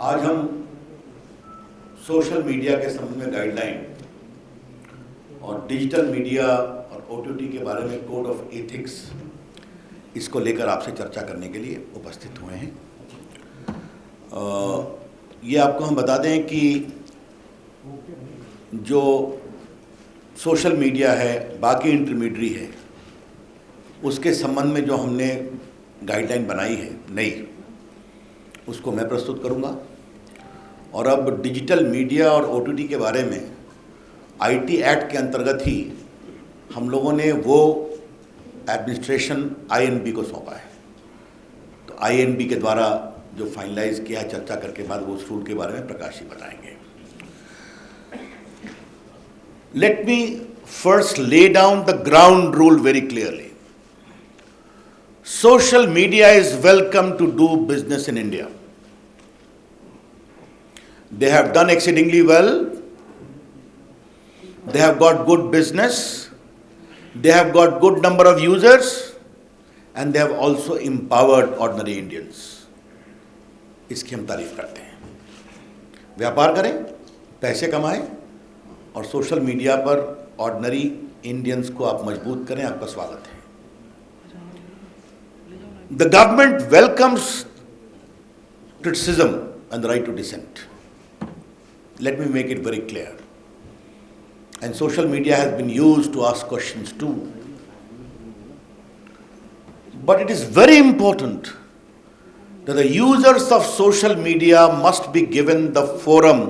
आज हम social media के संबंध में गाइडलाइन और डिजिटल मीडिया और ओटीटी के बारे में कोड ऑफ एथिक्स इसको लेकर आपसे चर्चा करने के लिए उपस्थित हुए हैं। ये आपको हम बता दें कि जो सोशल मीडिया है, बाकी इंटरमीडियरी है, उसके संबंध में जो हमने गाइडलाइन बनाई है नई, उसको मैं प्रस्तुत करूंगा। और अब डिजिटल मीडिया और ओटीटी के बारे में आईटी एक्ट के अंतर्गत ही हम लोगों ने वो एडमिनिस्ट्रेशन आईएनबी को सौंपा है। तो आईएनबी के द्वारा जो फाइनलाइज किया, चर्चा करके बाद वो उस रूल के बारे में प्रकाश जी बताएंगे। Let me first lay down the ground rule very clearly. Social media is welcome to do business in India. They have done exceedingly well. They have got good business. They have got good number of users, and they have also empowered ordinary Indians. इसकी हम तारीफ करते हैं। व्यापार करें, पैसे कमाएं और सोशल मीडिया पर ऑर्डिनरी इंडियंस को आप मजबूत करें। आपका स्वागत है। The government welcomes criticism and the right to dissent. Let me make it very clear. And social media has been used to ask questions too. But it is very important that the users of social media must be given the forum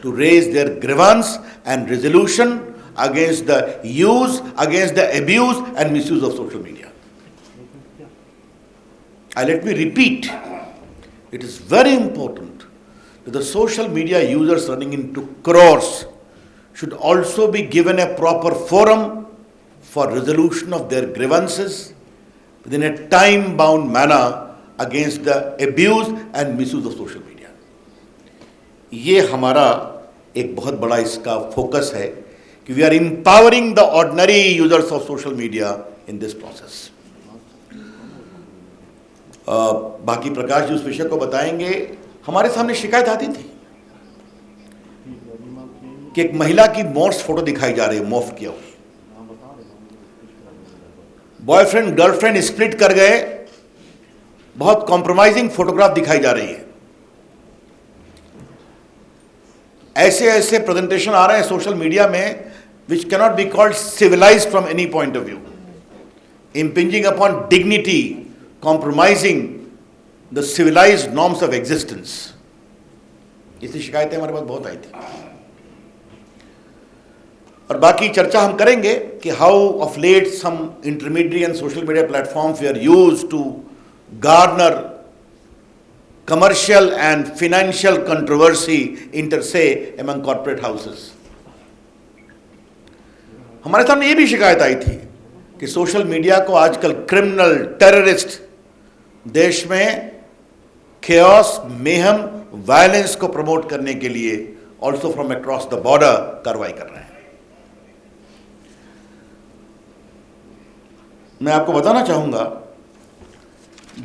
to raise their grievance and resolution against the use, against the abuse and misuse of social media. Let me repeat, it is very important that the social media users running into crores should also be given a proper forum for resolution of their grievances within a time-bound manner against the abuse and misuse of social media. ये हमारा एक बहुत बड़ा इसका focus है कि we are empowering the ordinary users of social media in this process. बाकी प्रकाश जी उस विषय को बताएंगे। हमारे सामने शिकायत आती थी कि एक महिला की मोर्स फोटो दिखाई जा रही है, मोफ किया हुई, बॉयफ्रेंड गर्लफ्रेंड स्प्लिट कर गए, बहुत कॉम्प्रोमाइजिंग फोटोग्राफ दिखाई जा रही है। ऐसे ऐसे प्रेजेंटेशन आ रहे हैं सोशल मीडिया में which cannot be called civilized from any point of view, impinging upon dignity, compromising the civilized norms of existence. ऐसी शिकायतें हमारे पास बहुत आई थी। और बाकी चर्चा हम करेंगे कि how of late some intermediate and social media platforms we are used to garner commercial and financial controversy inter se among corporate houses. हमारे सामने ये भी शिकायत आई थी कि सोशल मीडिया को आजकल क्रिमिनल, टेररिस्ट देश में chaos, mayhem, वायलेंस को प्रमोट करने के लिए also from across the border कार्रवाई कर रहे हैं। मैं आपको बताना चाहूंगा,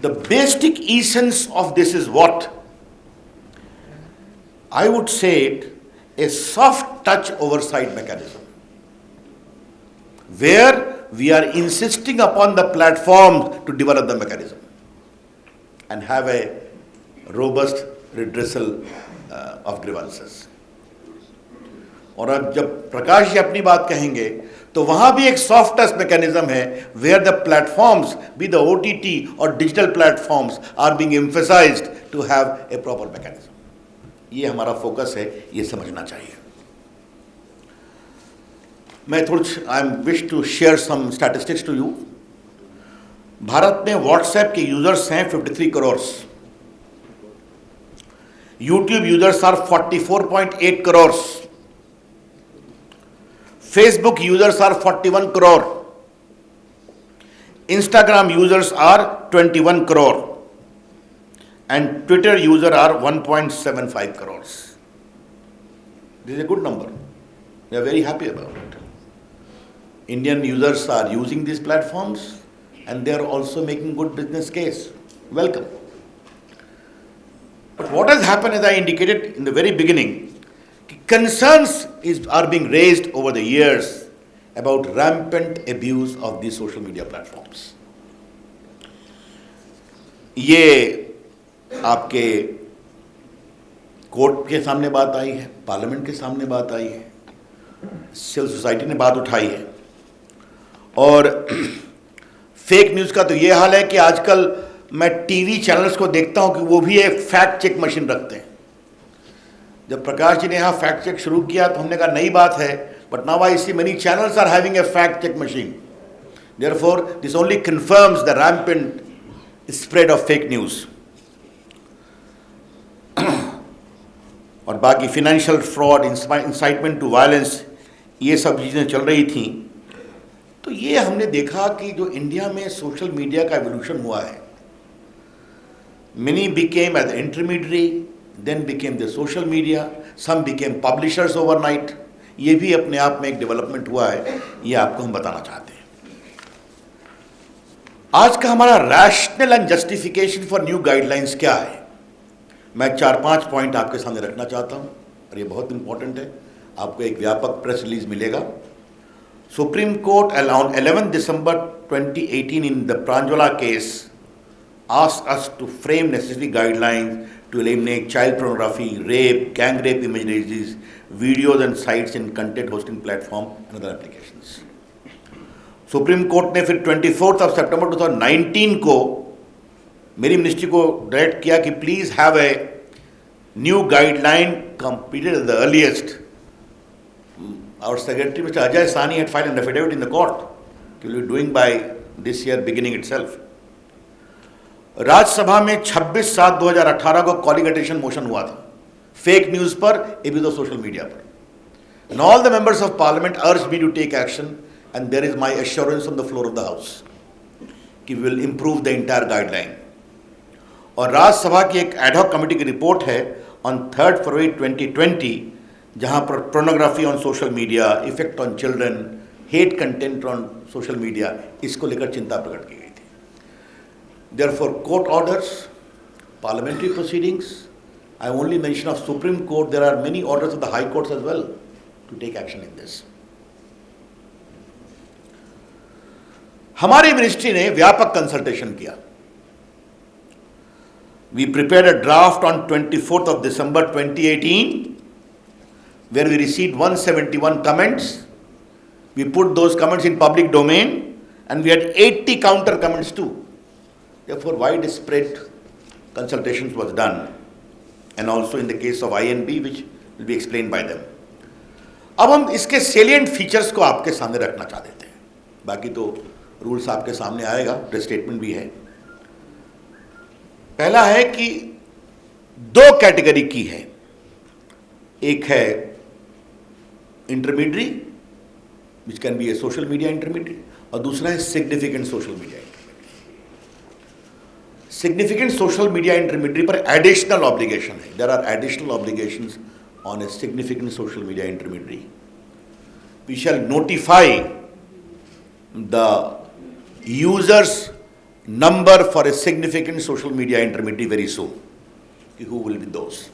the basic essence of this is what I would say it A soft touch oversight mechanism where we are insisting upon the platforms to develop the mechanism and have a robust redressal of grievances. और अब जब प्रकाश जी अपनी बात कहेंगे तो वहां भी एक सॉफ्ट टच मैकेनिज्म है where the platforms, be the OTT or digital platforms, are being emphasized to have a proper mechanism. ये हमारा फोकस है, ये समझना चाहिए। मैं I wish to share some statistics to you. Bharat में व्हाट्सएप के यूजर्स हैं 53 crore, YouTube users are 44.8 crore, Facebook users are 41 crore, Instagram users are 21 crore and Twitter user are 1.75 crore. This is a good number. We are very happy about it. Indian users are using these platforms and they are also making good business case. Welcome. But what has happened, as I indicated in the very beginning, concerns are being raised over the years about rampant abuse of these social media platforms. ये आपके court के सामने बात आई है, parliament के सामने बात आई है, सिविल सोसाइटी ने बात उठाई है, और फेक न्यूज़ का तो ये हाल है कि आजकल मैं टीवी चैनल्स को देखता हूं कि वो भी एक फैक्ट चेक मशीन रखते हैं। जब प्रकाश जी ने यहाँ फैक्ट चेक शुरू किया तो हमने कहा नई बात है, but now I see many channels are having a fact check machine. Therefore this only confirms the rampant spread of fake news. और बाकी financial fraud, incitement to violence, ये सब चीज़ें चल रही थी। तो ये हमने देखा कि जो इंडिया में सोशल मीडिया का एवोल्यूशन हुआ है, many became as intermediary, then became the social media, some became publishers overnight। ये भी अपने आप में एक डेवलपमेंट हुआ है, ये आपको हम बताना चाहते हैं। आज का हमारा rational and justification for new guidelines क्या है, मैं 4-5 पॉइंट आपके सामने रखना चाहता हूं, और ये बहुत इंपॉर्टेंट है। आपको एक व्यापक प्रेस रिलीज मिलेगा। Supreme court on 11 December 2018 in the Pranjwala case asked us to frame necessary guidelines to eliminate child pornography, rape, gang rape images, videos and sites in content hosting platform and other applications। Supreme court ने फिर 24 सितंबर 2019 को मेरी ministry को direct किया कि please have a new guideline completed at the earliest. Our secretary, Mr. Ajay Sani, had filed an affidavit in the court. He will be doing by this year beginning itself। Rajya Sabha में 26/7/2018 को calling attention motion हुआ था fake news पर, abuse of social media पर, and all the members of parliament urged me to take action, and there is my assurance on the floor of the house कि we will improve the entire guideline. और राज्यसभा की एक ad hoc committee की report है on 3 February 2020, जहां पर pornography on social media, effect on children, hate content on social media, इसको लेकर चिंता प्रकट की गई थी। Therefore, court orders, parliamentary proceedings, I only mention of Supreme Court, there are many orders of the High Courts as well to take action in this। हमारी ministry ने व्यापक कंसल्टेशन किया। We prepared a draft on 24 December 2018 where we received 171 comments। We put those comments in public domain and we had 80 counter comments too। Therefore, widespread consultations was done, and also in the case of INB, which will be explained by them। अब हम इसके salient features को आपके सामने रखना चाह देते हैं, बाकी तो रूल्स आपके सामने आएगा, प्रेस स्टेटमेंट भी है। पहला है कि 2 कैटेगरी की है, एक है intermediary which can be a social media intermediary, और दूसरा है significant social media. Significant social media intermediary पर एडिशनल ऑब्लिगेशन है। There are additional obligations on a significant social media intermediary. We shall notify the users number for a significant social media intermediary very soon, कि who will be दोस।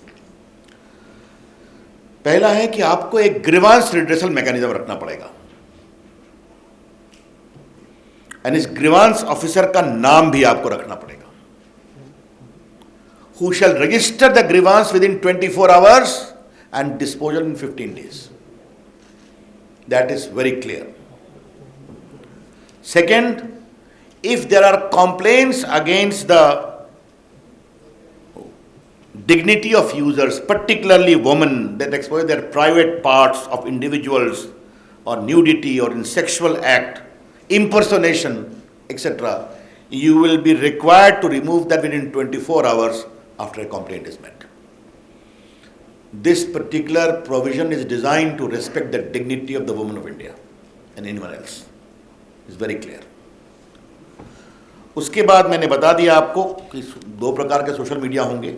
पहला है कि आपको एक grievance redressal mechanism रखना पड़ेगा, and इस grievance officer का नाम भी आपको रखना पड़ेगा, who shall register the grievance within 24 hours and disposal in 15 days। That is very clear। Second, if there are complaints against the dignity of users, particularly women, that expose their private parts of individuals, or nudity, or in sexual act, impersonation, etc., you will be required to remove that within 24 hours after a complaint is met। This particular provision is designed to respect the dignity of the women of India and anyone else। It's very clear। उसके बाद मैंने बता दिया आपको कि 2 प्रकार के social media होंगे।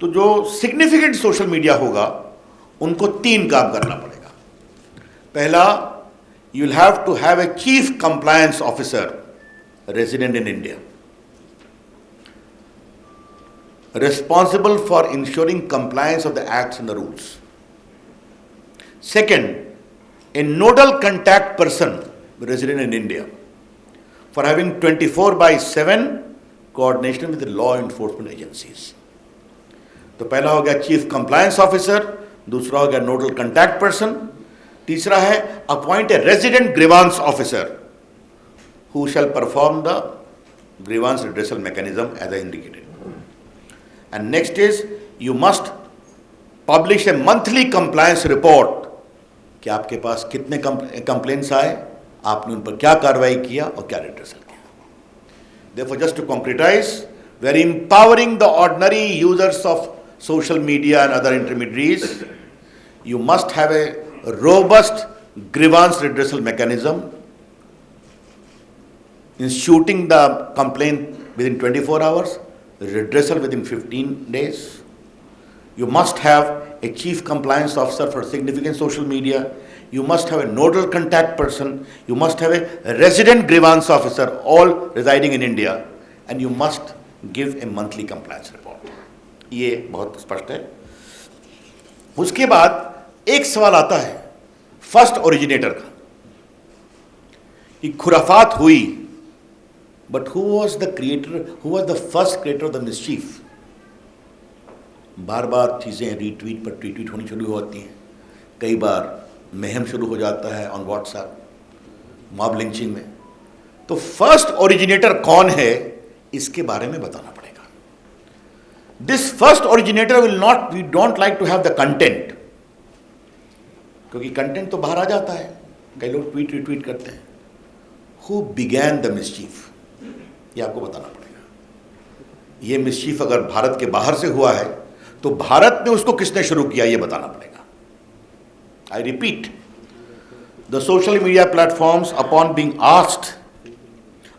तो जो सिग्निफिकेंट सोशल मीडिया होगा उनको 3 काम करना पड़ेगा। पहला, you will have to have a chief compliance officer resident in India। responsible for ensuring compliance of the acts and the rules. Second, a nodal contact person resident in India for having 24/7 coordination with the law enforcement agencies. तो पहला हो गया chief compliance officer, दूसरा हो गया nodal contact person, तीसरा है appoint a resident grievance officer who shall perform the grievance redressal mechanism as I indicated. And next is you must publish a monthly compliance report कि आपके पास कितने complaints आए, आपने उन पर क्या कार्रवाई किया और क्या रिड्रेसल किया. Therefore, just to concretize, we are empowering the ordinary users of social media and other intermediaries. You must have a robust grievance redressal mechanism, instituting the complaint within 24 hours, redressal within 15 days. You must have a chief compliance officer for significant social media. You must have a nodal contact person. You must have a resident grievance officer, all residing in India, and you must give a monthly compliance report. ये बहुत स्पष्ट है. उसके बाद एक सवाल आता है फर्स्ट ओरिजिनेटर का कि खुराफात हुई, but who was the creator, who was the first creator of the mischief. बार बार चीज़ें रीट्वीट पर ट्वीट होनी शुरू होती हैं, कई बार महम शुरू हो जाता है ऑन व्हाट्सएप, मॉब लिंचिंग में. तो फर्स्ट ओरिजिनेटर कौन है, इसके बारे में बताना पड़ेगा. This first originator will not, we don't like to have the content, क्योंकि कंटेंट तो बाहर आ जाता है, कई लोग ट्वीट रिट्वीट करते हैं. हु बिगैन द मिसचीफ, ये आपको बताना पड़ेगा. ये मिसचीफ अगर भारत के बाहर से हुआ है तो भारत में उसको किसने शुरू किया, ये बताना पड़ेगा. I repeat, the social media platforms, upon being asked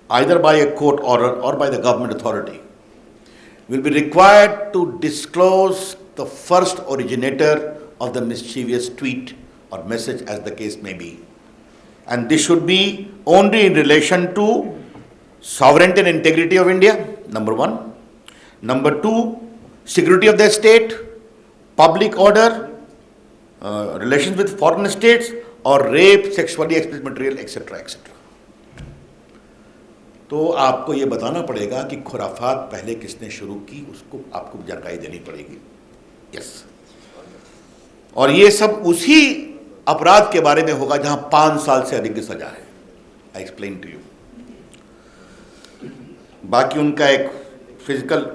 either by a court order or by the government authority, will be required to disclose the first originator of the mischievous tweet or message, as the case may be. And this should be only in relation to sovereignty and integrity of India, number one. Number two, security of the state, public order, relations with foreign states, or rape, sexually explicit material, etc. etc. तो आपको ये बताना पड़ेगा कि खुराफात पहले किसने शुरू की, उसको आपको जानकारी देनी पड़ेगी. यस. और ये सब उसी अपराध के बारे में होगा जहां 5 साल से अधिक की सजा है. I explain to you. बाकी उनका एक फिजिकल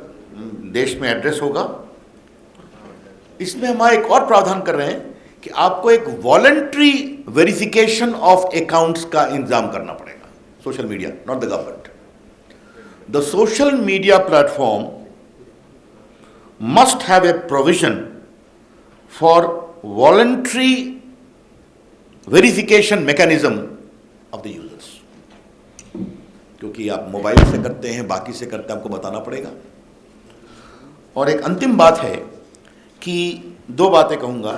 देश में एड्रेस होगा. इसमें हम एक और प्रावधान कर रहे हैं कि आपको एक वॉलंटरी वेरिफिकेशन ऑफ अकाउंट्स का इंतजाम करना पड़ेगा. Social media, not the government. The social media platform must have a provision for voluntary verification mechanism of the users. क्योंकि आप मोबाइल से करते हैं, बाकी से करते हैं, आपको बताना पड़ेगा. और एक अंतिम बात है कि 2 बातें कहूंगा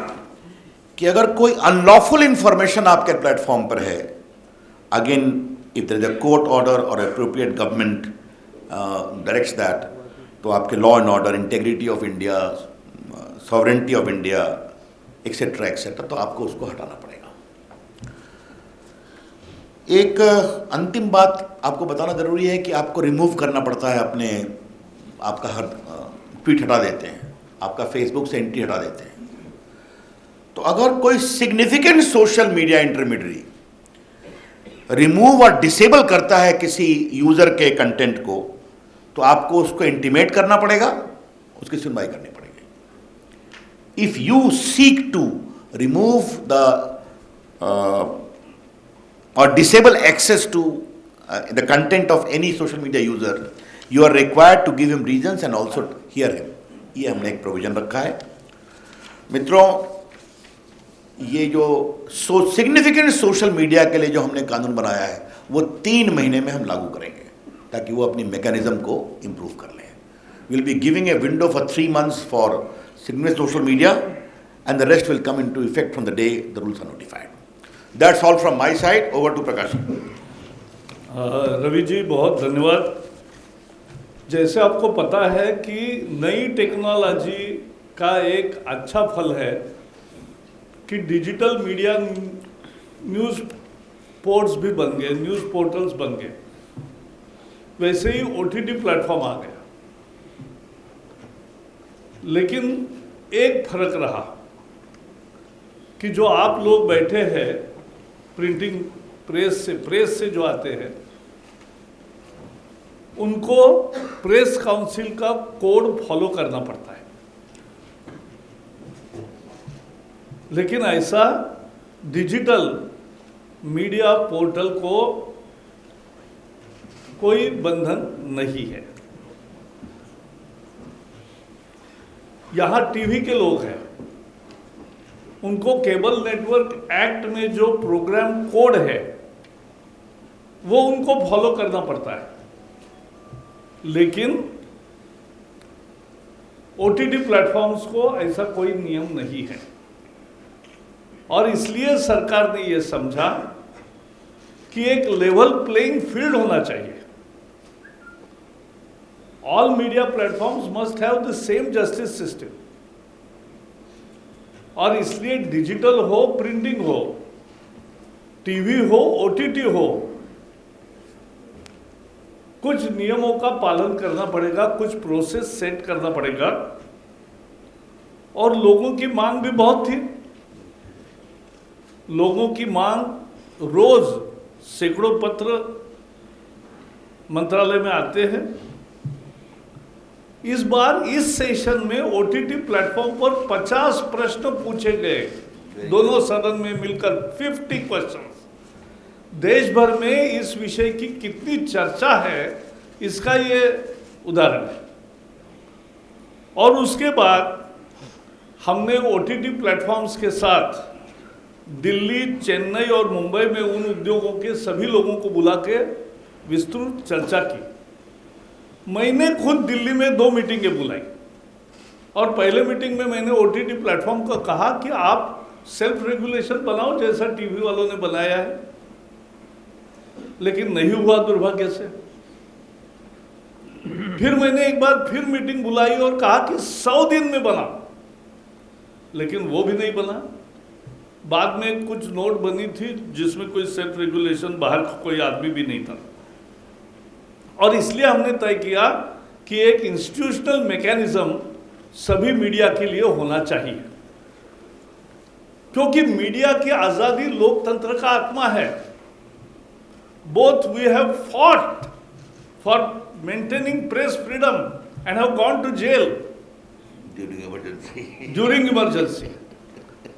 कि अगर कोई अनलॉफुल इंफॉर्मेशन आपके प्लेटफॉर्म पर है, again if there is a court order और अप्रोप्रिएट गवर्नमेंट डायरेक्ट्स दैट, तो आपके law and order, integrity of India, sovereignty of India, etcetera etcetera, तो आपको उसको हटाना पड़ेगा. एक अंतिम बात आपको बताना जरूरी है कि आपको रिमूव करना पड़ता है अपने, आपका हर ट्वीट हटा देते हैं, आपका फेसबुक से एंट्री हटा देते हैं. तो अगर कोई significant social media intermediary remove और डिसेबल करता है किसी यूजर के कंटेंट को, तो आपको उसको इंटीमेट करना पड़ेगा, उसकी सुनवाई करनी पड़ेगी. If you seek to remove the or disable access to the content of any social media user, you are required to give him reasons and also hear him. ये हमने एक प्रोविजन रखा है. मित्रों, ये जो सिग्निफिकेंट सोशल मीडिया के लिए जो हमने कानून बनाया है, वो 3 महीने में हम लागू करेंगे ताकि वो अपनी मैकेनिज्म को इम्प्रूव कर लें. Will be giving a window for 3 months for significant social media and the rest will come into effect from the day the rules are notified. That's all from my side. Over to Prakash. Ravi ji, बहुत धन्यवाद. जैसे आपको पता है कि नई technology का एक अच्छा फल है कि डिजिटल मीडिया न्यूज़ पोर्ट्स भी बन गए, न्यूज़ पोर्टल्स बन गए, वैसे ही OTT प्लेटफॉर्म आ गया। लेकिन एक फर्क रहा कि जो आप लोग बैठे हैं प्रिंटिंग प्रेस से जो आते हैं, उनको प्रेस काउंसिल का कोड फॉलो करना पड़ता है। लेकिन ऐसा डिजिटल मीडिया पोर्टल को कोई बंधन नहीं है। यहाँ टीवी के लोग हैं, उनको केबल नेटवर्क एक्ट में जो प्रोग्राम कोड है वो उनको फॉलो करना पड़ता है। लेकिन OTT प्लेटफॉर्म्स को ऐसा कोई नियम नहीं है, और इसलिए सरकार ने यह समझा कि एक लेवल प्लेइंग फील्ड होना चाहिए। All media platforms must have the same justice system, और इसलिए डिजिटल हो, प्रिंटिंग हो, टीवी हो, OTT हो, कुछ नियमों का पालन करना पड़ेगा, कुछ प्रोसेस सेट करना पड़ेगा। और लोगों की मांग भी बहुत थी। लोगों की मांग, रोज सैकड़ों पत्र मंत्रालय में आते हैं। इस बार इस सेशन में OTT प्लेटफॉर्म पर 50 प्रश्न पूछे गए, दोनों सदन में मिलकर 50 क्वेश्चंस। देश भर में इस विषय की कितनी चर्चा है, इसका ये उदाहरण है। और उसके बाद हमने OTT प्लेटफॉर्म्स के साथ दिल्ली, चेन्नई और मुंबई में उन उद्योगों के सभी लोगों को बुला के विस्तृत चर्चा की। मैंने खुद दिल्ली में 2 मीटिंगें बुलाई, और पहले मीटिंग में मैंने OTT प्लेटफॉर्म को कहा कि आप सेल्फ रेगुलेशन बनाओ जैसा टीवी वालों ने बनाया है। लेकिन नहीं हुआ दुर्भाग्य से। फिर मैंने एक बार फिर मीटिंग बुलाई और कहा कि 100 दिन में बना, लेकिन वो भी नहीं बना। बाद में कुछ नोट बनी थी जिसमें कोई सेल्फ रेगुलेशन, बाहर कोई आदमी भी नहीं था। और इसलिए हमने तय किया कि एक इंस्टीट्यूशनल मैकेनिज्म सभी मीडिया के लिए होना चाहिए, क्योंकि मीडिया की आजादी लोकतंत्र का आत्मा है। Both we have fought for maintaining press freedom and have gone to jail during emergency.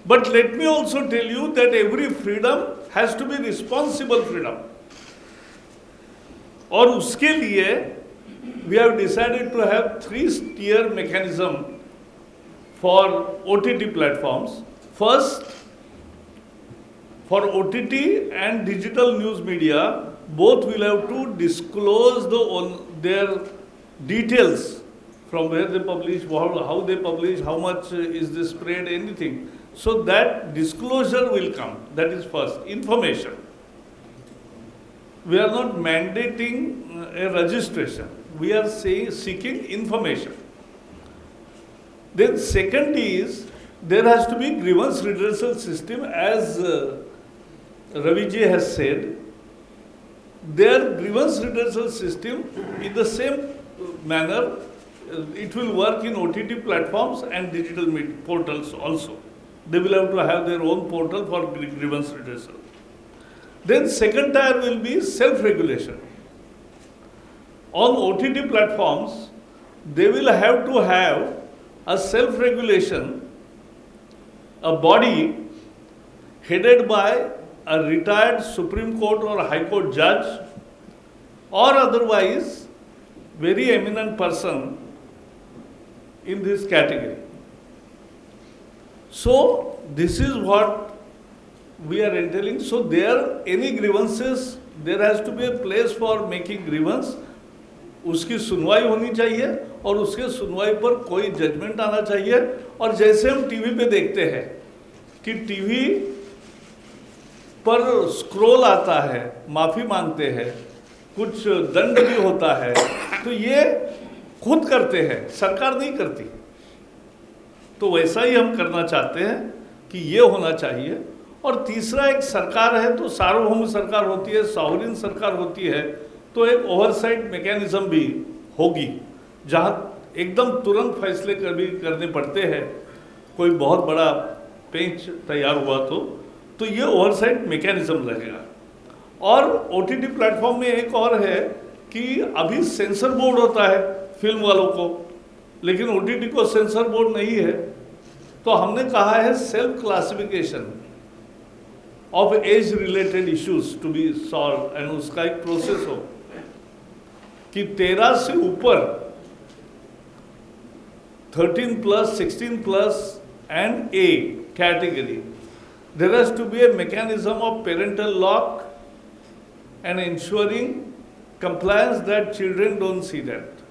But let me also tell you that every freedom has to be responsible freedom. और उसके लिए we have decided to have 3-tier mechanism for OTT platforms. First, for OTT and digital news media, both will have to disclose their details, from where they publish, how they publish, how much is this spread, anything. So that disclosure will come. That is first, information. We are not mandating a registration. We are seeking information. Then second is, there has to be grievance redressal system, as Ravi ji has said. Their grievance redressal system, in the same manner, it will work in OTT platforms and digital portals also. They will have to have their own portal for grievance redressal. Then second tier will be self-regulation. On OTT platforms, they will have to have a self-regulation, a body headed by a retired Supreme Court or High Court judge, or otherwise very eminent person in this category. So this is what we are entailing. So there, any grievances, there has to be a place for making grievance. उसकी सुनवाई होनी चाहिए, और उसके सुनवाई पर कोई judgement आना चाहिए। और जैसे हम टीवी पे देखते हैं कि टीवी पर स्क्रॉल आता है, माफ़ी मांगते हैं, कुछ दंड भी होता है, तो ये खुद करते हैं, सरकार नहीं करती। तो वैसा ही हम करना चाहते हैं कि ये होना चाहिए। और तीसरा, एक सरकार है तो सार्वभौम सरकार होती है, सॉवरेन सरकार होती है, तो एक ओवरसाइट मैकेनिज्म भी होगी, जहाँ एकदम तुरंत फैसले करने पड़ते हैं, कोई बहुत बड़ा पेंच तैयार हुआ तो ये ओवरसाइट मैकेनिज्म रहेगा। और OTT प्लेटफॉर्म में एक और है कि अभी सेंसर बोर्ड होता है फिल्म वालों को, लेकिन OTT को सेंसर बोर्ड नहीं है। तो हमने कहा है self classification of age related issues to be solved, and उसका एक प्रोसेस हो कि 13 से ऊपर 13+, 16+ and A category, there has to be a mechanism of parental lock and ensuring compliance that children don't see that.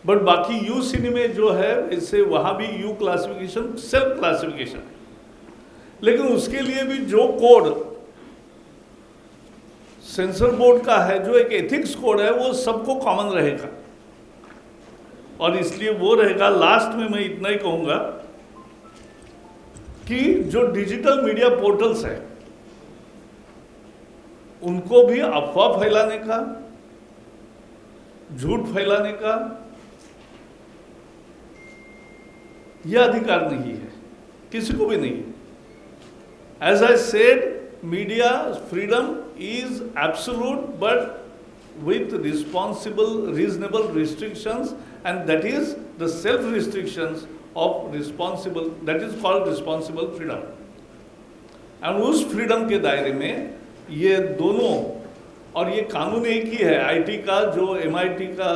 But बाकी U सिनेमे जो है इससे वहाँ भी U क्लासिफिकेशन, सेल्फ क्लासिफिकेशन, लेकिन उसके लिए भी जो कोड सेंसर बोर्ड का है, जो एक एथिक्स कोड है, वो सबको कॉमन रहेगा। और इसलिए वो रहेगा। लास्ट में मैं इतना ही कहूँगा कि जो डिजिटल मीडिया पोर्टल्स है उनको भी अफवाह फैलाने का, झूठ फैलाने का यह अधिकार नहीं है, किसी को भी नहीं है। As I said, media freedom is absolute but with responsible, reasonable restrictions, and that is the self-restrictions of responsible, that is called responsible freedom. And उस freedom के दायरे में ये दोनों, और ये कानून एक ही है, IT का जो MIT का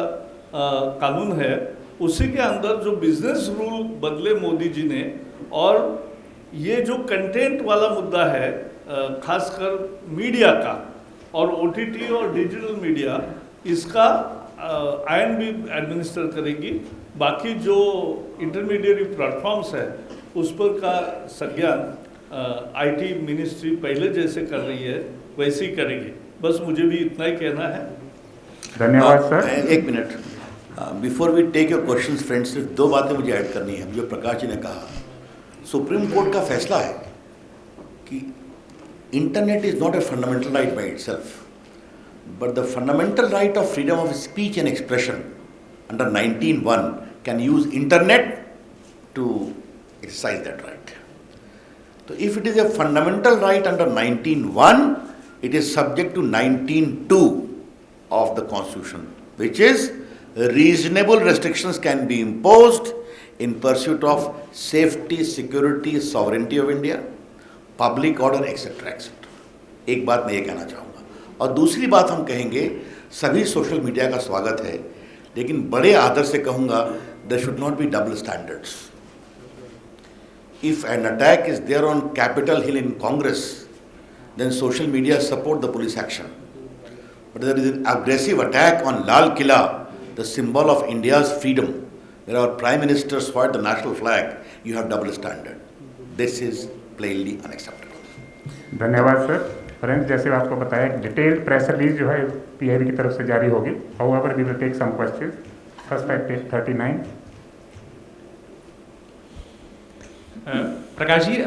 कानून है, उसी के अंदर जो बिजनेस रूल बदले मोदी जी ने, और ये जो कंटेंट वाला मुद्दा है खासकर मीडिया का और OTT और डिजिटल मीडिया, इसका आयन भी एडमिनिस्टर करेगी। बाकी जो इंटरमीडिएट प्लेटफॉर्म्स है उस पर का संज्ञान IT मिनिस्ट्री पहले जैसे कर रही है वैसे ही करेगी। बस मुझे भी इतना ही कहना है। धन्यवाद सर। एक minute, before we take your questions friends, सिर्फ 2 बातें मुझे ऐड करनी है। जो प्रकाश जी ने कहा, सुप्रीम कोर्ट का फैसला है कि Internet is not a fundamental right by itself, but the fundamental right of freedom of speech and expression under 19(1) can use Internet to exercise that right. So if it is a fundamental right under 19(1), it is subject to 19(2) of the Constitution, which is reasonable restrictions can be imposed in pursuit of safety, security, sovereignty of India, public order etcetera etcetera. एक बात मैं ये कहना चाहूँगा। और दूसरी बात हम कहेंगे, सभी सोशल मीडिया का स्वागत है, लेकिन बड़े आदर से कहूँगा, there should not be double standards. If an attack is there on Capitol Hill in Congress, then social media support the police action, but there is an aggressive attack on Lal Qila, the symbol of India's freedom, where our prime minister swat the national flag, you have double standard. This is plainly unacceptable. धन्यवाद sir. Friends, जैसे आपको बताया, detail press release जो है PIB की तरफ से जारी होगी। However, we will take some questions. First at 39. Prakash ji,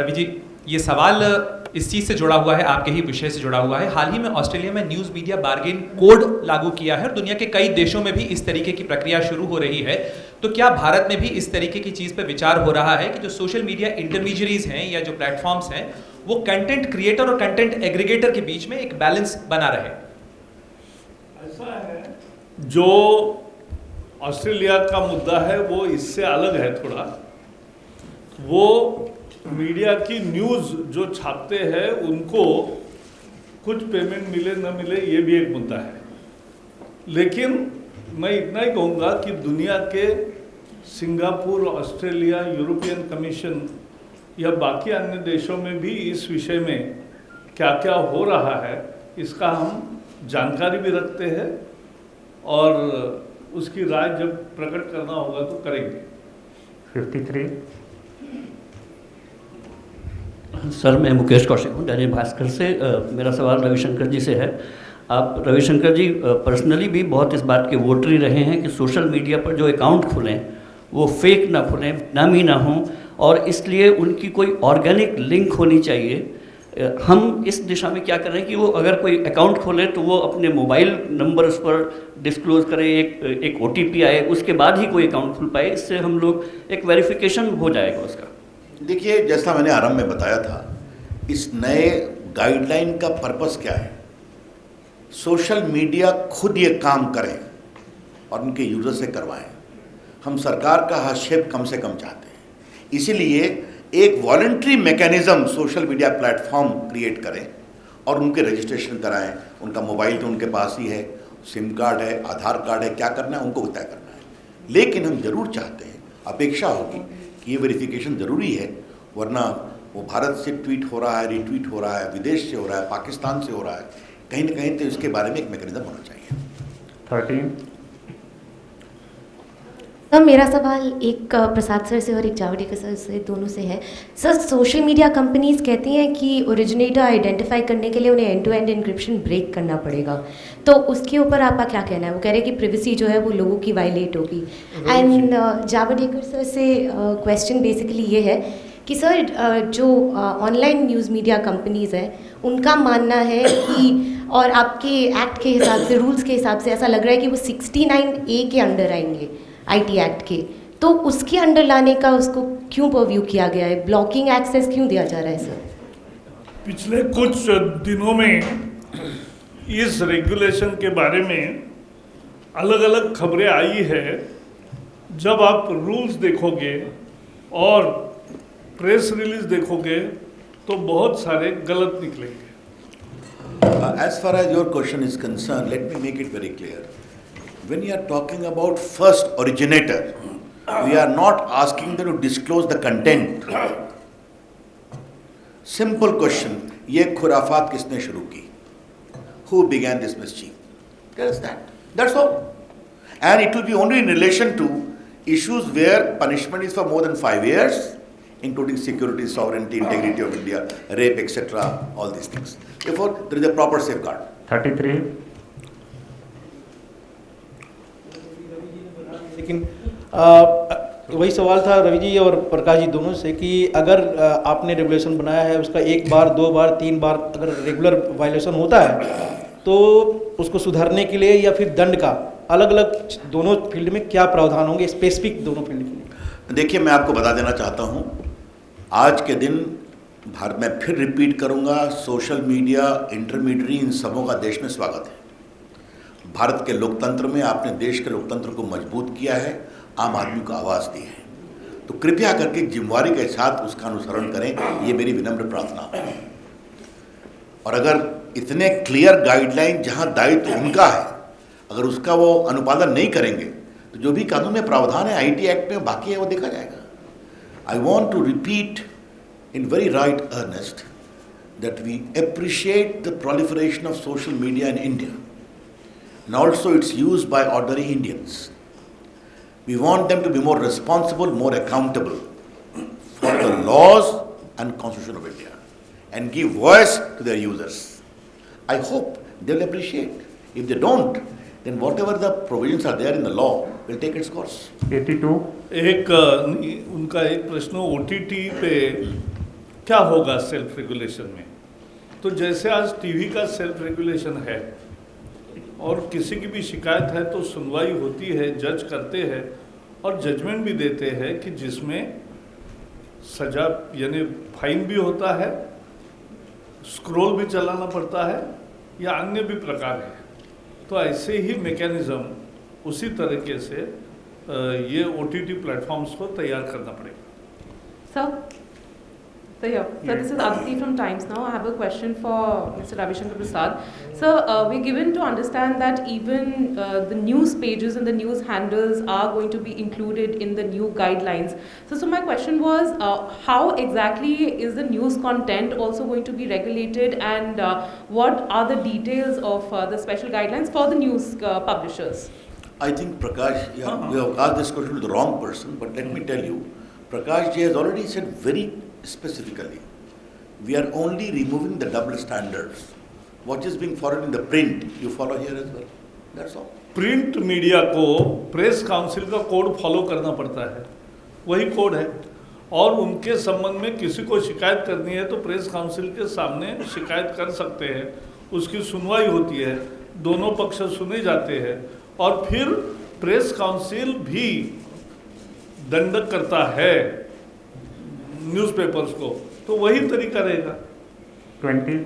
Ravi ji, ये सवाल इस चीज़ से जुड़ा हुआ है, आपके ही विषय से जुड़ा हुआ है। हाल ही में ऑस्ट्रेलिया में न्यूज़ मीडिया बार्गेन कोड लागू किया है और दुनिया के कई देशों में भी इस तरीके की प्रक्रिया शुरू हो रही है। तो क्या भारत में भी इस तरीके की चीज़ पर विचार हो रहा है कि जो सोशल मीडिया इंटरमीडियरीज हैं या जो प्लेटफॉर्म्स हैं, वो कंटेंट क्रिएटर और कंटेंट एग्रीगेटर के बीच में एक बैलेंस बना रहे? ऐसा है, जो ऑस्ट्रेलिया का मुद्दा है वो इससे अलग है थोड़ा। वो मीडिया की न्यूज़ जो छापते हैं उनको कुछ पेमेंट मिले न मिले, ये भी एक मुद्दा है। लेकिन मैं इतना ही कहूँगा कि दुनिया के सिंगापुर, ऑस्ट्रेलिया, यूरोपियन कमीशन या बाकी अन्य देशों में भी इस विषय में क्या क्या हो रहा है इसका हम जानकारी भी रखते हैं, और उसकी राय जब प्रकट करना होगा तो करेंगे। 53। सर, मैं मुकेश कौशिक हूँ, दैनिक भास्कर से। मेरा सवाल रविशंकर जी से है। आप रविशंकर जी पर्सनली भी बहुत इस बात के वोटरी रहे हैं कि सोशल मीडिया पर जो अकाउंट खुलें वो फेक ना खुलें, नामी ना हों, और इसलिए उनकी कोई ऑर्गेनिक लिंक होनी चाहिए। हम इस दिशा में क्या कर रहे हैं कि वो अगर कोई अकाउंट खोले तो वो अपने मोबाइल नंबर उस पर डिस्क्लोज़ करे, एक OTP आए, उसके बाद ही कोई अकाउंट खुल पाए। इससे हम लोग एक वेरिफिकेशन हो जाएगा उसका। देखिए, जैसा मैंने आरंभ में बताया था, इस नए गाइडलाइन का पर्पस क्या है? सोशल मीडिया खुद ये काम करें और उनके यूजर से करवाएं। हम सरकार का हस्तक्षेप कम से कम चाहते हैं, इसीलिए एक voluntary mechanism social media platform create करें और उनके रजिस्ट्रेशन कराएं। उनका मोबाइल तो उनके पास ही है, सिम कार्ड है, आधार कार्ड है, क्या करना है उनको तय करना है। लेकिन हम जरूर चाहते हैं, अपेक्षा होगी कि ये वेरिफिकेशन ज़रूरी है, वरना वो भारत से ट्वीट हो रहा है, रिट्वीट हो रहा है, विदेश से हो रहा है, पाकिस्तान से हो रहा है, कहीं ना कहीं तो इसके बारे में एक मैकेनिज्म होना चाहिए। 13। सर, मेरा सवाल एक प्रसाद सर से और एक जावड़ेकर सर से, दोनों से है। सर, सोशल मीडिया कंपनीज कहती हैं कि ओरिजिनेटर आइडेंटिफाई करने के लिए उन्हें end to end encryption break करना पड़ेगा, तो उसके ऊपर आपका क्या कहना है? वो कह रहे हैं कि प्रिवेसी जो है वो लोगों की वायलेट होगी। एंड जावड़ेकर सर से क्वेश्चन बेसिकली ये है कि सर, जो ऑनलाइन न्यूज़ मीडिया कंपनीज़ हैं उनका मानना है कि, और आपके एक्ट के हिसाब से, रूल्स के हिसाब से ऐसा लग रहा है कि वो 69A के अंडर आएंगे, IT एक्ट के, तो उसके अंडर लाने का उसको क्यों परव्यू किया गया है? ब्लॉकिंग एक्सेस क्यों दिया जा रहा है सर? पिछले कुछ दिनों में इस रेगुलेशन के बारे में अलग अलग खबरें आई है। जब आप रूल्स देखोगे और प्रेस रिलीज देखोगे तो बहुत सारे गलत निकलेंगे। As far as your question is concerned, let me make it very clear. When you are talking about first originator, we are not asking them to disclose the content. Simple question, ये खुराफात किसने शुरू की? Who began this mischief? Tell us that. That's all. And it will be only in relation to issues where punishment is for more than 5 years, including security, sovereignty, integrity of India, rape, etc., all these things. Therefore, there is a proper safeguard. 33। लेकिन वही सवाल था रवि जी और प्रकाश जी दोनों से कि अगर आपने रेगुलेशन बनाया है, उसका 1 बार 2 बार 3 बार अगर रेगुलर वायलेशन होता है तो उसको सुधारने के लिए या फिर दंड का अलग अलग दोनों फील्ड में क्या प्रावधान होंगे, स्पेसिफिक दोनों फील्ड के लिए? देखिए, मैं आपको बता देना चाहता हूँ, आज के दिन भारत में फिर रिपीट करूँगा, सोशल मीडिया इंटरमीडियरी इन सबों का देश में स्वागत है। भारत के लोकतंत्र में आपने देश के लोकतंत्र को मजबूत किया है, आम आदमी को आवाज़ दी है, तो कृपया करके जिम्मेवारी के साथ उसका अनुसरण करें, ये मेरी विनम्र प्रार्थना है। और अगर इतने क्लियर गाइडलाइन जहाँ दायित्व उनका है, अगर उसका वो अनुपालन नहीं करेंगे तो जो भी कानून में प्रावधान है IT एक्ट में बाकी है वो देखा जाएगा। I want to repeat in very right earnest that we appreciate the proliferation of social media in India and also its use by ordinary Indians. We want them to be more responsible, more accountable for the laws and Constitution of India and give voice to their users. I hope they will appreciate. If they don't, then whatever the provisions are there in the law will take its course. 82। उनका एक प्रश्न OTT पे क्या होगा self regulation में। तो जैसे आज टीवी का सेल्फ रेगुलेशन है और किसी की भी शिकायत है तो सुनवाई होती है, जज करते हैं और जजमेंट भी देते हैं कि जिसमें सजा यानी फाइन भी होता है, स्क्रॉल भी चलाना पड़ता है या अन्य भी प्रकार है। तो ऐसे ही मैकेनिज्म उसी तरीके से ये OTT प्लेटफॉर्म्स को तैयार करना पड़ेगा। So this is Aditi from Times Now. I have a question for Mr. Ravi Shankar Prasad. So we're given to understand that even the news pages and the news handles are going to be included in the new guidelines. So my question was, how exactly is the news content also going to be regulated, and what are the details of the special guidelines for the news publishers? I think Prakash, you have asked this question to the wrong person, but let me tell you, Prakash ji has already said very specifically, we are only removing the double standards what is being followed in the print, you follow here as well. That's all. Print media को press council का code follow करना पड़ता है, वही code है। और उनके संबंध में किसी को शिकायत करनी है तो प्रेस काउंसिल के सामने शिकायत कर सकते हैं, उसकी सुनवाई होती है, दोनों पक्ष सुने जाते हैं और फिर प्रेस काउंसिल भी दंड करता है न्यूज़पेपर्स को, तो वही तरीका रहेगा। 20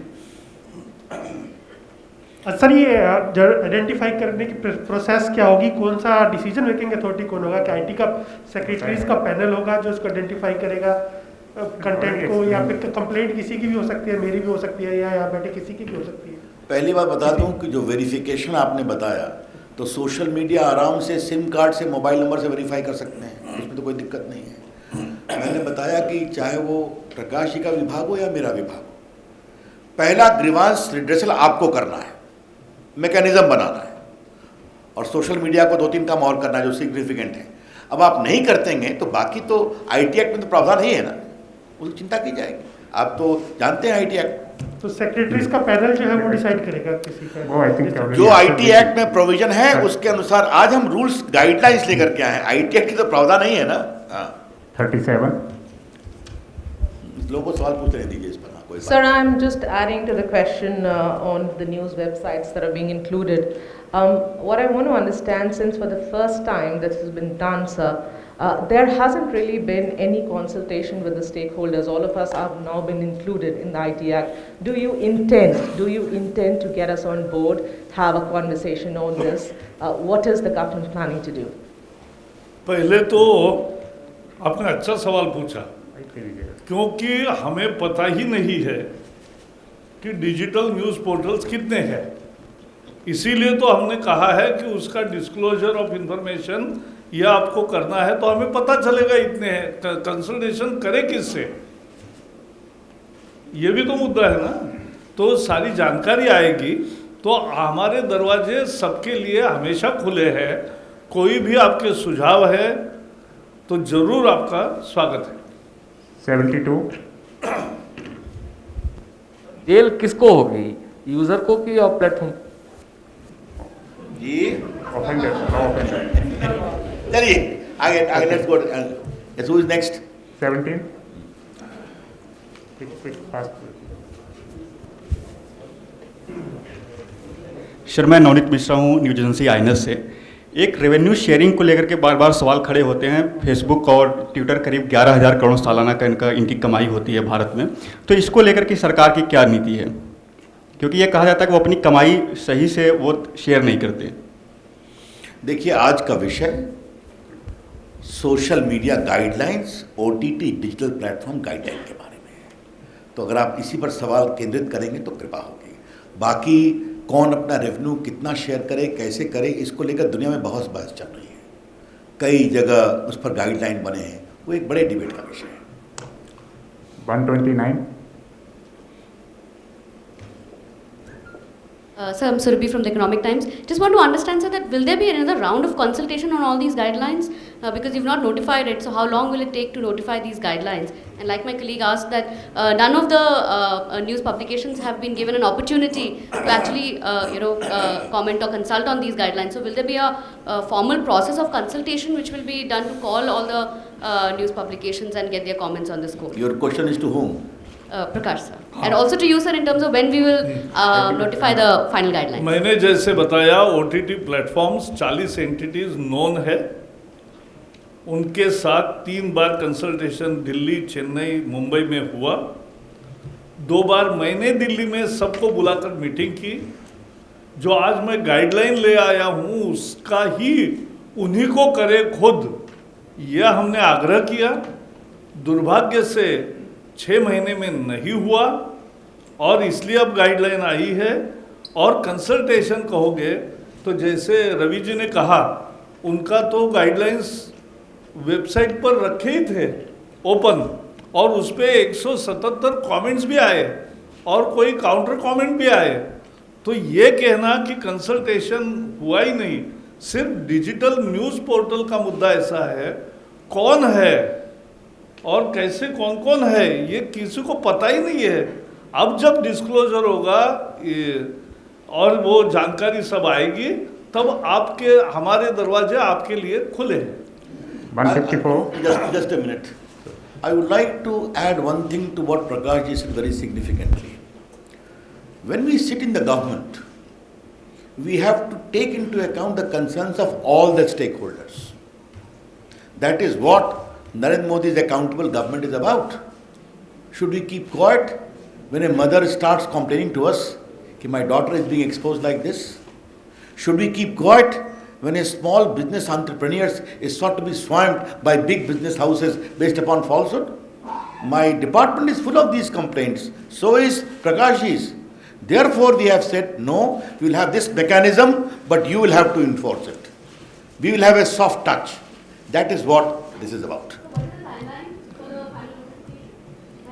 सर, ये आइडेंटिफाई करने की प्रोसेस क्या होगी? कौन सा डिसीजन मेकिंग अथॉरिटी कौन होगा? कि आईटी का सेक्रेटरीज का पैनल होगा जो इसको आइडेंटिफाई करेगा कंटेंट को, या फिर कंप्लेंट किसी की भी हो सकती है, मेरी भी हो सकती है, या यहाँ बैठे किसी की भी हो सकती है? पहली बात बता दूं कि जो वेरिफिकेशन आपने बताया, तो सोशल मीडिया आराम से सिम कार्ड से, मोबाइल नंबर से वेरीफाई कर सकते हैं, उसमें तो कोई दिक्कत नहीं है। मैंने बताया कि चाहे वो प्रकाश जी का विभाग हो या मेरा विभाग हो, पहला ग्रीवांस रिड्रेसल आपको करना है, मैकेनिज्म बनाना है, और सोशल मीडिया को 2-3 काम और करना है जो सिग्निफिकेंट है। अब आप नहीं करतेंगे तो बाकी तो आईटी एक्ट में तो प्रावधान नहीं है ना, उसकी चिंता की जाएगी। आप तो जानते हैं आईटी एक्ट, तो सेक्रेटरीज का पैनल जो है वो डिसाइड करेगा किसी का, वो आई थिंक जो आईटी एक्ट में प्रोविजन है उसके अनुसार आज हम रूल्स गाइडलाइंस लेकर के आए हैं। आईटी एक्ट की तो प्रावधान नहीं है ना। 37 लोगों को सवाल पूछ रहे दीजिए इस पर। कोई Sir, I'm just adding to the question on the news websites that are being included. What I want to understand, since for the first time this has been done, sir, there hasn't really been any consultation with the stakeholders. All of us have now been included in the IT Act. Do you intend to get us on board, have a conversation on this? What is the government planning to do? पहले तो आपने अच्छा सवाल पूछा, क्योंकि हमें पता ही नहीं है कि डिजिटल न्यूज़ पोर्टल्स कितने हैं। इसीलिए तो हमने कहा है कि उसका डिस्क्लोजर ऑफ इंफॉर्मेशन यह आपको करना है, तो हमें पता चलेगा इतने हैं। कंसल्टेशन करे किससे, ये भी तो मुद्दा है ना। तो सारी जानकारी आएगी, तो हमारे दरवाजे सबके लिए हमेशा खुले हैं। कोई भी आपके सुझाव है तो जरूर आपका स्वागत है। 72 जेल किसको होगी, यूजर को कि और प्लेटफॉर्म? जी ऑफेंडर। चलिए आगे let's go. Yes, who is next? 17 quick fast। Sir, मैं नवनीत मिश्रा हूँ, न्यूज एजेंसी आईएनएस से। एक रेवेन्यू शेयरिंग को लेकर के बार बार सवाल खड़े होते हैं। फेसबुक और ट्विटर करीब 11,000 करोड़ सालाना का इनकी कमाई होती है भारत में, तो इसको लेकर के सरकार की क्या नीति है? क्योंकि ये कहा जाता है कि वो अपनी कमाई सही से वो शेयर नहीं करते। देखिए, आज का विषय social media guidelines, OTT digital platform guideline के बारे में है, तो अगर आप इसी पर सवाल केंद्रित करेंगे तो कृपा होगी। बाकी कौन अपना रेवेन्यू कितना शेयर करे, कैसे करे, इसको लेकर दुनिया में बहुत बहस चल रही है, कई जगह उस पर गाइडलाइन बने हैं, वो एक बड़े डिबेट का विषय है। 129 Sir, I'm Surabhi from the Economic Times. Just want to understand, sir, that will there be another round of consultation on all these guidelines? Because you've not notified it, so how long will it take to notify these guidelines? And like my colleague asked, that none of the news publications have been given an opportunity to actually, comment or consult on these guidelines. So will there be a formal process of consultation which will be done to call all the news publications and get their comments on this code? Your question is to whom? Prakash sir. And also to you, sir, in terms of when we will notify the final guidelines. मैंने जैसे बताया, OTT platforms 40 entities known है, उनके साथ 3 बार consultation Delhi, Chennai, Mumbai में हुआ। 2 बार मैंने दिल्ली में सबको बुलाकर मीटिंग की। जो आज मैं गाइडलाइन ले आया हूँ उसका ही उन्हीं को करे खुद, यह हमने आग्रह किया। दुर्भाग्य से 6 महीने में नहीं हुआ और इसलिए अब गाइडलाइन आई है। और कंसल्टेशन कहोगे तो जैसे रवि जी ने कहा, उनका तो गाइडलाइंस वेबसाइट पर रखे ही थे ओपन, और उस पर 177 कमेंट्स भी आए और कोई काउंटर कमेंट भी आए। तो ये कहना कि कंसल्टेशन हुआ ही नहीं, सिर्फ डिजिटल न्यूज़ पोर्टल का मुद्दा ऐसा है, कौन है और कैसे कौन कौन है ये किसी को पता ही नहीं है। अब जब डिस्क्लोजर होगा और वो जानकारी सब आएगी, तब आपके हमारे दरवाजे आपके लिए खुले हैं। 154. Just a minute. I would like to add one thing to what Prakash ji said very significantly. When we sit in the government, we have to take into account the concerns of all the stakeholders. That is what Narendra Modi's accountable government is about. Should we keep quiet when a mother starts complaining to us that my daughter is being exposed like this? Should we keep quiet when a small business entrepreneur is sought to be swamped by big business houses based upon falsehood? My department is full of these complaints. So is Prakashji's. Therefore, we have said, no, we will have this mechanism, but you will have to enforce it. We will have a soft touch. That is what this is about.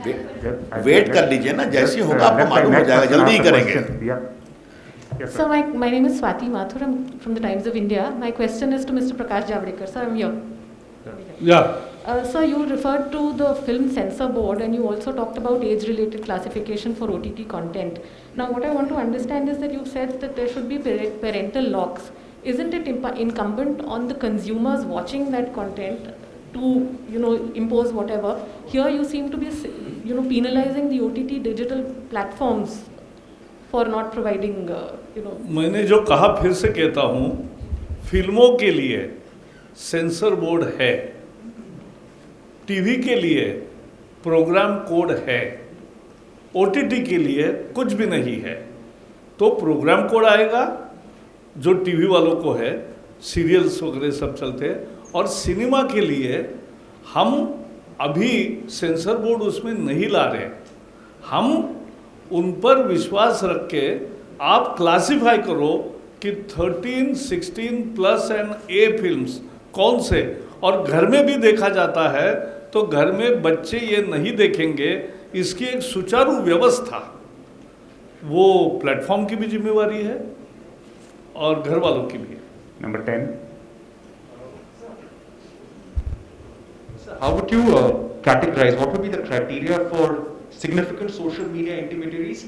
Wait कर लीजिए ना, जैसे होगा आपको मालूम हो जाएगा, जल्दी ही करेंगे. So my name is Swati Mathur. I'm from the Times of India. My question is to Mr. Prakash Javadekar. Sir, I'm here. Yeah. Sir, you referred to the Film Censor Board and you also talked about age-related classification for OTT content. Now, what I want to understand is that you've said that there should be parental locks. Isn't it incumbent on the consumers watching that content to, impose whatever? Here you seem to be, penalizing the OTT digital platforms for not providing, मैंने जो कहा फिर से कहता हूँ, फिल्मों के लिए सेंसर बोर्ड है, टीवी के लिए प्रोग्राम कोड है, ओटीटी के लिए कुछ भी नहीं है. तो प्रोग्राम कोड आएगा जो टीवी वालों को है, सीरियल्स वगैरह सब चलते हैं, और सिनेमा के लिए हम अभी सेंसर बोर्ड उसमें नहीं ला रहे. हम उन पर विश्वास रख के आप क्लासिफाई करो कि 13, 16 प्लस एंड ए फिल्म्स कौन से, और घर में भी देखा जाता है तो घर में बच्चे ये नहीं देखेंगे. इसकी एक सुचारू व्यवस्था वो प्लेटफॉर्म की भी जिम्मेवारी है और घर वालों की भी. Number 10. How would you categorize, what would be the criteria for significant social media intermediaries?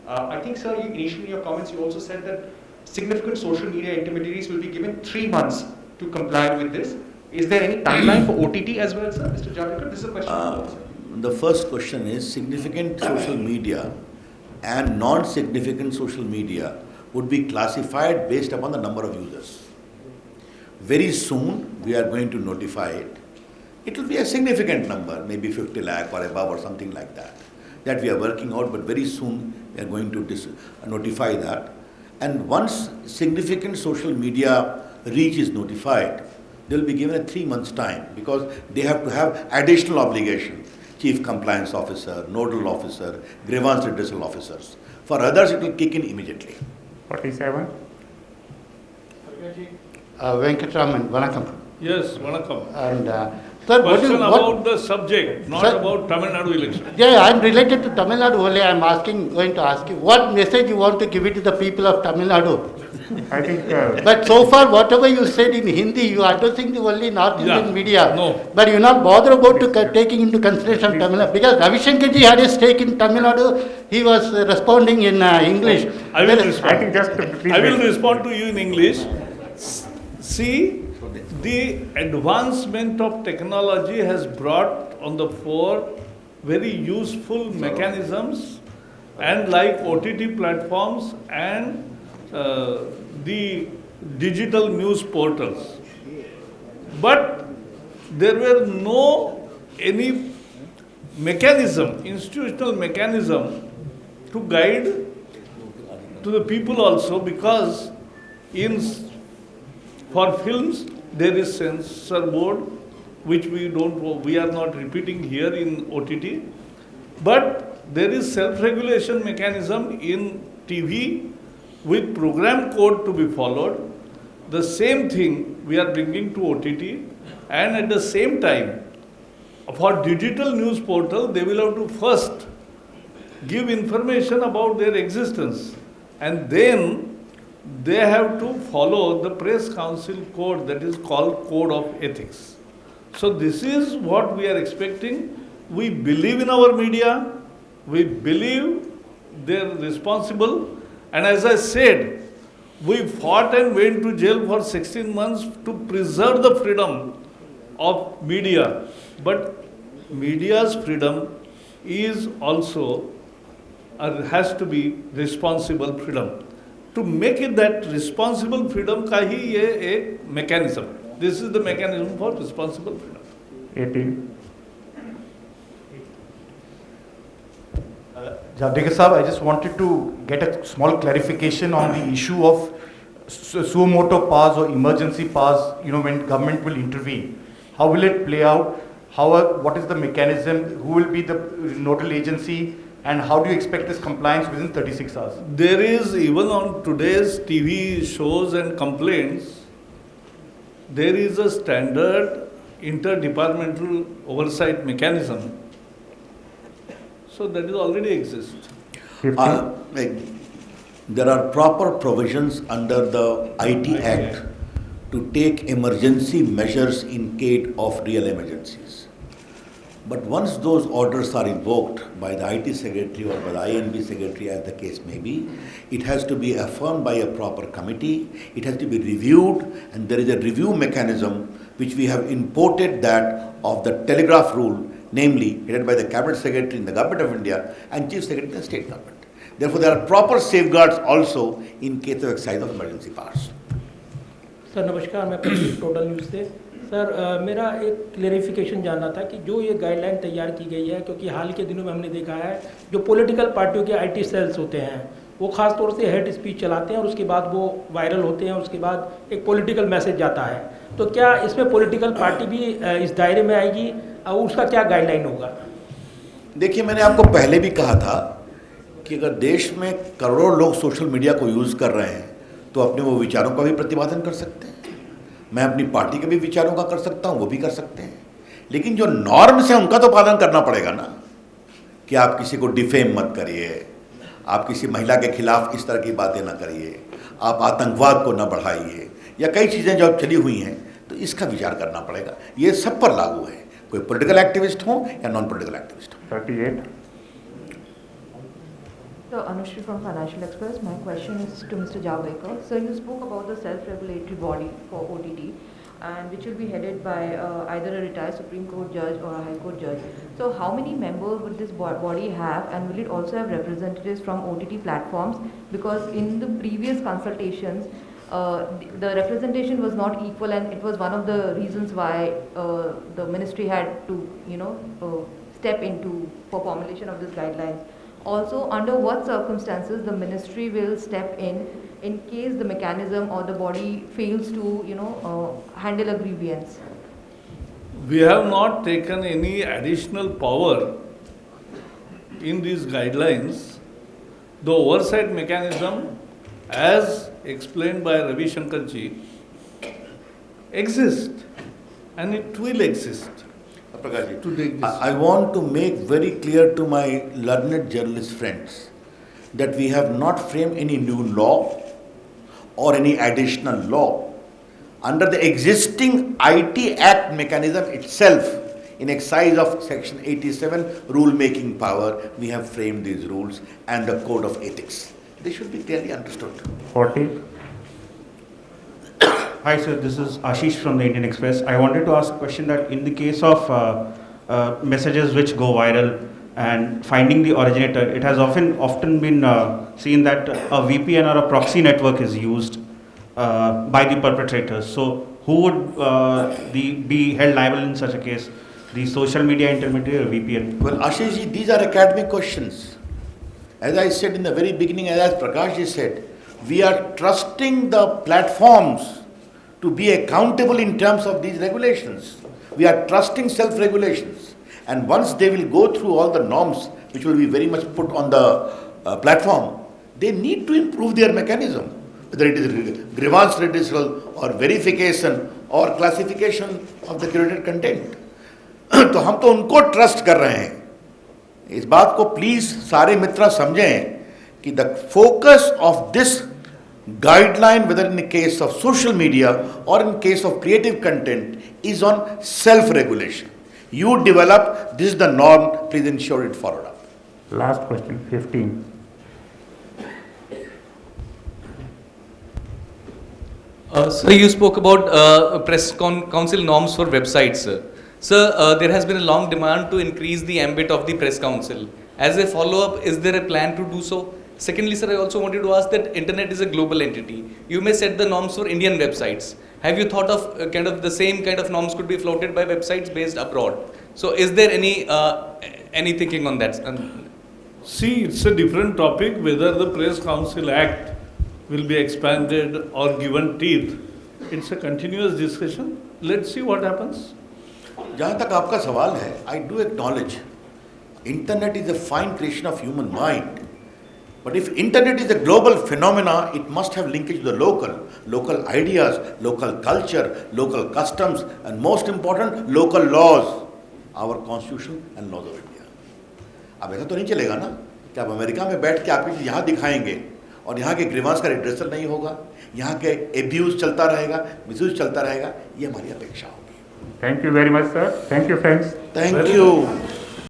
I think, sir, initially in your comments you also said that significant social media intermediaries will be given 3 months to comply with this. Is there any timeline for OTT as well, sir? Mr. Javadekar, this is a question. The first question is, significant social media and non-significant social media would be classified based upon the number of users. Very soon we are going to notify it. It will be a significant number, maybe 50 lakh or above or something like that. That we are working out, but very soon we are going to notify that. And once significant social media reach is notified, they will be given a 3 months time, because they have to have additional obligation. Chief Compliance Officer, Nodal Officer, Grievance Redressal Officers. For others it will kick in immediately. 47. Venkatraman, Vanakkam. Yes, Vanakkam. And sir, question about the subject, not about Tamil Nadu election. Yeah, I am related to Tamil Nadu only. I am going to ask you, what message you want to give it to the people of Tamil Nadu? I think. But so far, whatever you said in Hindi, you are addressing the only North Indian media. No. But you are not bothered about taking into consideration Tamil Nadu. Because Ravi Shankar ji had a stake in Tamil Nadu, he was responding in English. I will respond. I think I will respond to you in English. See, the advancement of technology has brought on the fore very useful mechanisms, and like OTT platforms and the digital news portals. But there were no any mechanism, institutional mechanism to guide to the people also, because for films there is censor board, which we are not repeating here in OTT, but there is self-regulation mechanism in TV with program code to be followed. The same thing we are bringing to OTT, and at the same time, for digital news portal, they will have to first give information about their existence, and then they have to follow the Press Council code, that is called Code of Ethics. So this is what we are expecting. We believe in our media. We believe they're responsible, and as I said, we fought and went to jail for 16 months to preserve the freedom of media. But media's freedom is also, has to be responsible freedom. To make it that responsible freedom का ही ये एक mechanism. This is the mechanism for responsible freedom. 18. Javadekar Saab, I just wanted to get a small clarification on the issue of suo motu powers or emergency powers, when government will intervene. How will it play out? What is the mechanism? Who will be the nodal agency? And how do you expect this compliance within 36 hours? There is, even on today's TV shows and complaints, there is a standard interdepartmental oversight mechanism. So that is already exists. There are proper provisions under the IT Act to take emergency measures in case of real emergencies. But once those orders are invoked by the IT Secretary or by the INB Secretary, as the case may be, it has to be affirmed by a proper committee, it has to be reviewed, and there is a review mechanism which we have imported, that of the telegraph rule, namely headed by the Cabinet Secretary in the Government of India and Chief Secretary in the State Government. Therefore, there are proper safeguards also in case of exercise of emergency powers. Sir नमस्कार, मैं Pradeep total news से। Sir मेरा एक clarification जानना था कि जो ये गाइडलाइन तैयार की गई है, क्योंकि हाल के दिनों में हमने देखा है जो पॉलिटिकल पार्टियों के आईटी सेल्स होते हैं वो ख़ास तौर से हेट स्पीच चलाते हैं और उसके बाद वो वायरल होते हैं, उसके बाद एक पॉलिटिकल मैसेज जाता है। तो क्या इसमें पॉलिटिकल पार्टी भी इस दायरे में आएगी और उसका क्या गाइडलाइन होगा? देखिए, मैंने आपको पहले भी कहा था कि अगर देश में करोड़ों लोग सोशल मीडिया को यूज़ कर रहे हैं तो अपने वो विचारों का भी प्रतिपादन कर सकते हैं। मैं अपनी पार्टी के भी विचारों का कर सकता हूँ, वो भी कर सकते हैं, लेकिन जो नॉर्म्स हैं उनका तो पालन करना पड़ेगा ना, कि आप किसी को डिफेम मत करिए, आप किसी महिला के खिलाफ इस तरह की बातें ना करिए, आप आतंकवाद को ना बढ़ाइए, या कई चीज़ें जो चली हुई हैं, तो इसका विचार करना पड़ेगा। ये सब पर लागू है, कोई पॉलिटिकल एक्टिविस्ट हो या नॉन पॉलिटिकल एक्टिविस्ट हो। 38. So, Anushri from Financial Express. My question is to Mr. Javadekar. So, you spoke about the self-regulatory body for OTT, and which will be headed by either a retired Supreme Court judge or a High Court judge. So, how many members would this body have, and will it also have representatives from OTT platforms? Because in the previous consultations, the representation was not equal, and it was one of the reasons why the ministry had to, step into for formulation of this guidelines. Also, under what circumstances the ministry will step in case the mechanism or the body fails to, handle a grievance? We have not taken any additional power in these guidelines. The oversight mechanism, as explained by Ravi Shankar ji, exists, and it will exist. I want to make very clear to my learned journalist friends that we have not framed any new law or any additional law. Under the existing IT Act mechanism itself, in exercise of Section 87 rule-making power, we have framed these rules and the code of ethics. They should be clearly understood. 40. Hi sir, this is Ashish from the Indian Express. I wanted to ask a question that in the case of messages which go viral and finding the originator, it has often been seen that a VPN or a proxy network is used by the perpetrators. So who would be held liable in such a case? The social media intermediary or VPN? Well, Ashish ji, these are academic questions. As I said in the very beginning, as Prakash ji said, we are trusting the platforms to be accountable in terms of these regulations. We are trusting self-regulations. And once they will go through all the norms, which will be very much put on the platform, they need to improve their mechanism, whether it is grievance redressal or verification or classification of the curated content. तो हम तो उनको trust कर रहे हैं। इस बात को प्लीज सारे मित्र समझें कि the focus of this guideline, whether in the case of social media or in case of creative content, is on self-regulation. You develop, this is the norm, please ensure it followed up. Last question, 15. Sir, you spoke about press council norms for websites. Sir, there has been a long demand to increase the ambit of the press council. As a follow-up, is there a plan to do so? Secondly, sir, I also wanted to ask that internet is a global entity. You may set the norms for Indian websites. Have you thought of kind of the same kind of norms could be floated by websites based abroad? So, is there any thinking on that? See, it's a different topic whether the Press Council Act will be expanded or given teeth. It's a continuous discussion. Let's see what happens. जहाँ तक आपका सवाल है, I do acknowledge, internet is a fine creation of human mind. But if internet is a global phenomena, it must have linkage to the local ideas, local culture, local customs, and most important, local laws, our constitution and laws of India. अब ऐसा तो नहीं चलेगा ना कि आप America में बैठ के आप यहाँ दिखाएंगे और यहाँ के ग्रीवांस का रिड्रेसल नहीं होगा, यहाँ के एब्यूज चलता रहेगा, मिसयूज चलता रहेगा, ये हमारी अपेक्षा होगी. Thank you very much, sir. Thank you, friends. Thank you.